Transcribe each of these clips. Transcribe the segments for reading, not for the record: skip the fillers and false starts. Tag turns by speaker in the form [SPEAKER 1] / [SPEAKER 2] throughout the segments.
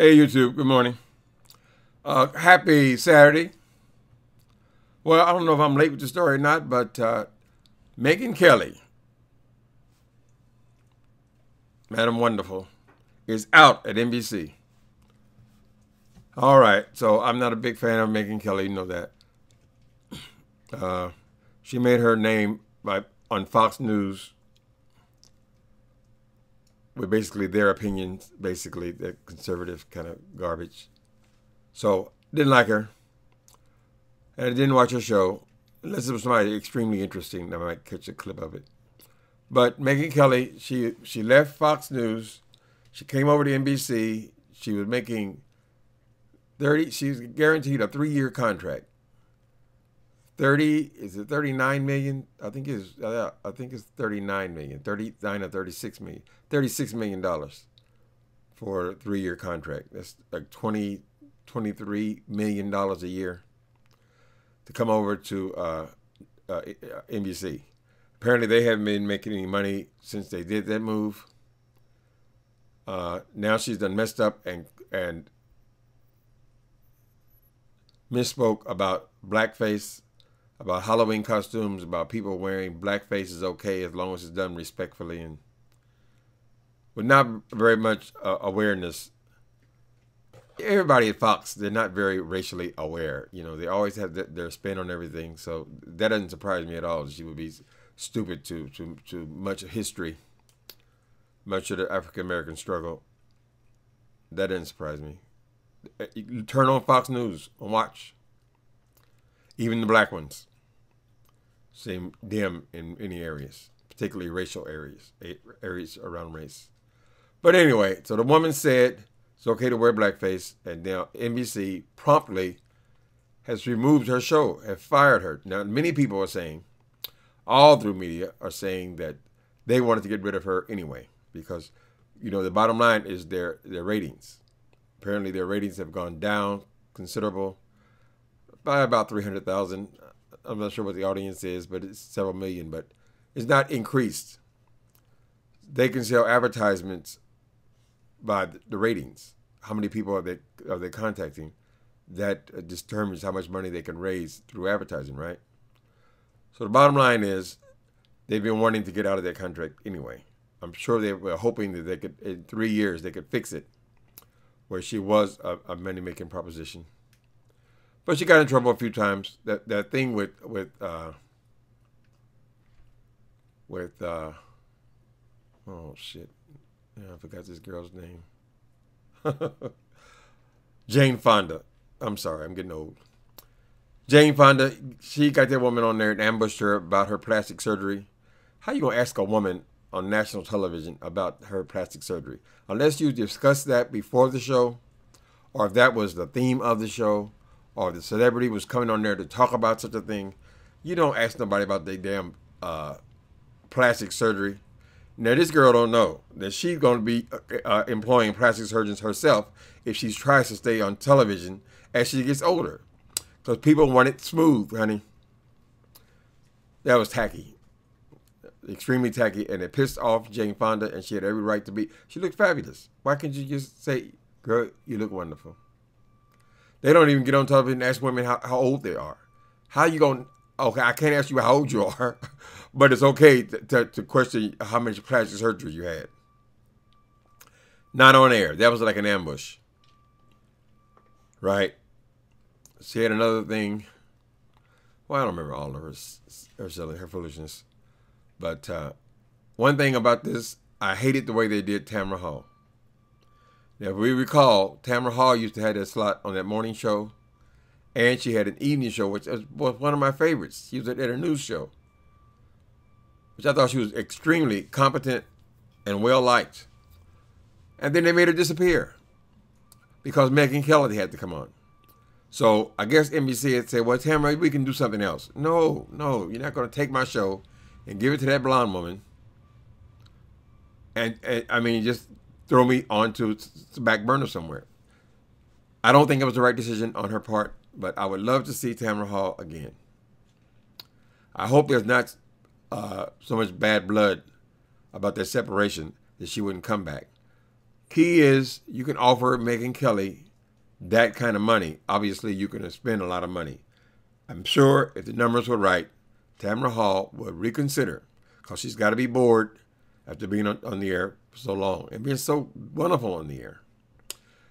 [SPEAKER 1] Hey YouTube, good morning. Happy Saturday. Well, I don't know if I'm late with the story or not, but Megyn Kelly, Madam Wonderful, is out at NBC. All right, so I'm not a big fan of Megyn Kelly, you know that. She made her name on Fox News with basically their opinions, basically the conservative kind of garbage. So didn't like her, and I didn't watch her show unless it was somebody extremely interesting. I might catch a clip of it. But Megyn Kelly, she left Fox News, she came over to NBC. She was making 30. She's guaranteed a 3-year contract. 30 is it 39 million? I think it's 39 million, 39 or 36 million, $36 million for a 3-year contract. That's like $23 million a year to come over to NBC. Apparently, they haven't been making any money since they did that move. Now she's done messed up and misspoke about blackface, about Halloween costumes, about people wearing blackface is okay as long as it's done respectfully, and with not very much awareness. Everybody at Fox, they're not very racially aware. You know, they always have their spin on everything, so that doesn't surprise me at all. She would be stupid to much of history, much of the African American struggle. That doesn't surprise me. You turn on Fox News and watch. Even the black ones seem dim in many areas, particularly racial areas around race. But anyway, so the woman said it's okay to wear blackface, and now NBC promptly has removed her show, have fired her. Now, many people are saying, all through media, are saying that they wanted to get rid of her anyway because, you know, the bottom line is their ratings. Apparently, their ratings have gone down considerable by about 300,000. I'm not sure what the audience is, but it's several million, but it's not increased. They can sell advertisements by the ratings. How many people are they contacting? That determines how much money they can raise through advertising, right? So the bottom line is they've been wanting to get out of that contract anyway. I'm sure they were hoping that they could, in 3 years, they could fix it, where she was a money-making proposition. But she got in trouble a few times. That thing with oh shit, yeah, I forgot this girl's name. Jane Fonda. I'm sorry, I'm getting old. Jane Fonda, she got that woman on there and ambushed her about her plastic surgery. How you gonna ask a woman on national television about her plastic surgery? Unless you discussed that before the show, or if that was the theme of the show, or the celebrity was coming on there to talk about such a thing, you don't ask nobody about their damn plastic surgery. Now, this girl don't know that she's going to be employing plastic surgeons herself if she tries to stay on television as she gets older. Because people want it smooth, honey. That was tacky. Extremely tacky, and it pissed off Jane Fonda, and she had every right to be. She looked fabulous. Why can't you just say, girl, you look wonderful? They don't even get on television and ask women how old they are. How you going to, okay, I can't ask you how old you are, but it's okay to question how much plastic surgery you had. Not on air. That was like an ambush. Right? She had another thing. Well, I don't remember all of her foolishness. But one thing about this, I hated the way they did Tamron Hall. Now, if we recall, Tamron Hall used to have that slot on that morning show, and she had an evening show, which was one of my favorites. She was at her news show, which I thought she was extremely competent and well-liked. And then they made her disappear because Megyn Kelly had to come on. So I guess NBC had said, well, Tamron, we can do something else. No, you're not going to take my show and give it to that blonde woman and I mean, just throw me onto the back burner somewhere. I don't think it was the right decision on her part, but I would love to see Tamron Hall again. I hope there's not so much bad blood about their separation that she wouldn't come back. Key is you can offer Megyn Kelly that kind of money. Obviously, you can spend a lot of money. I'm sure if the numbers were right, Tamron Hall would reconsider, because she's got to be bored after being on the air for so long and being so wonderful on the air.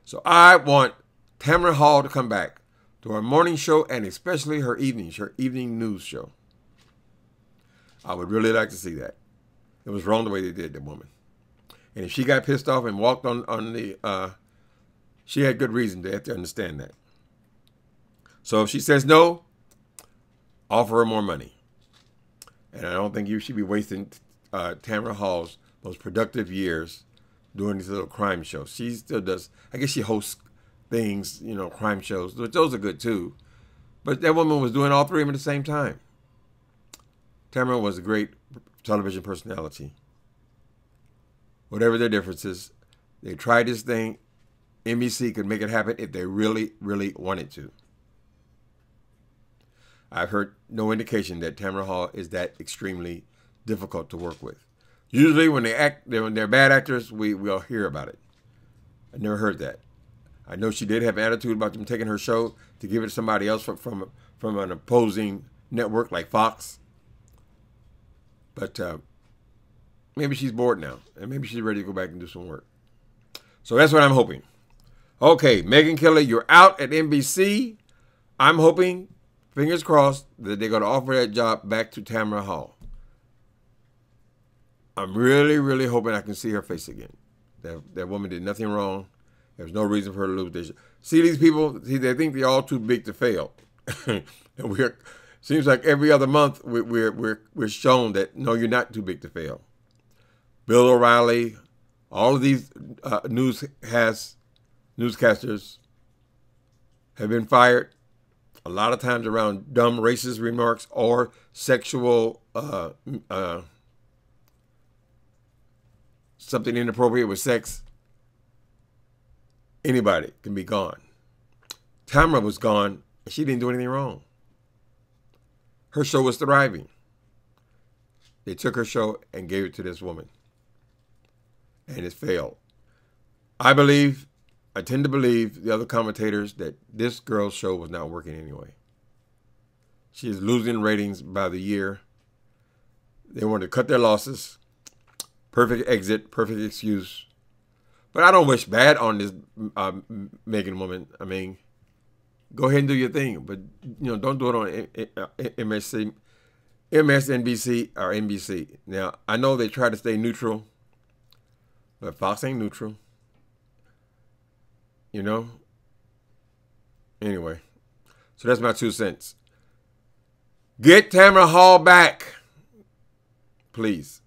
[SPEAKER 1] So I want Tamron Hall to come back to her morning show, and especially her evening news show. I would really like to see that. It was wrong the way they did the woman. And if she got pissed off and walked on the, she had good reason to have to understand that. So if she says no, offer her more money. And I don't think you should be wasting Tamron Hall's most productive years doing these little crime shows. She still does, I guess she hosts things, you know, crime shows. Those are good too. But that woman was doing all three of them at the same time. Tamron was a great television personality. Whatever their differences, they tried this thing. NBC could make it happen if they really, really wanted to. I've heard no indication that Tamron Hall is that extremely difficult to work with. Usually when they're bad actors, we'll hear about it. I never heard that. I know she did have attitude about them taking her show to give it to somebody else from an opposing network like Fox. But maybe she's bored now, and maybe she's ready to go back and do some work. So that's what I'm hoping. Okay, Megyn Kelly, you're out at NBC. I'm hoping, fingers crossed, that they're going to offer that job back to Tamron Hall. I'm really, really hoping I can see her face again. That woman did nothing wrong. There's no reason for her to lose this. See, these people, they think they're all too big to fail. And seems like every other month we're shown that, no, you're not too big to fail. Bill O'Reilly, all of these newscasters have been fired, a lot of times around dumb racist remarks or sexual something inappropriate with sex. Anybody can be gone. Tamron was gone, and she didn't do anything wrong. Her show was thriving. They took her show and gave it to this woman. And it failed. I tend to believe the other commentators that this girl's show was not working anyway. She is losing ratings by the year. They wanted to cut their losses. Perfect exit, perfect excuse. But I don't wish bad on this Megyn woman. I mean, go ahead and do your thing, but don't do it on MSNBC or NBC. Now, I know they try to stay neutral, but Fox ain't neutral. Anyway, so that's my 2 cents. Get Tamron Hall back, please.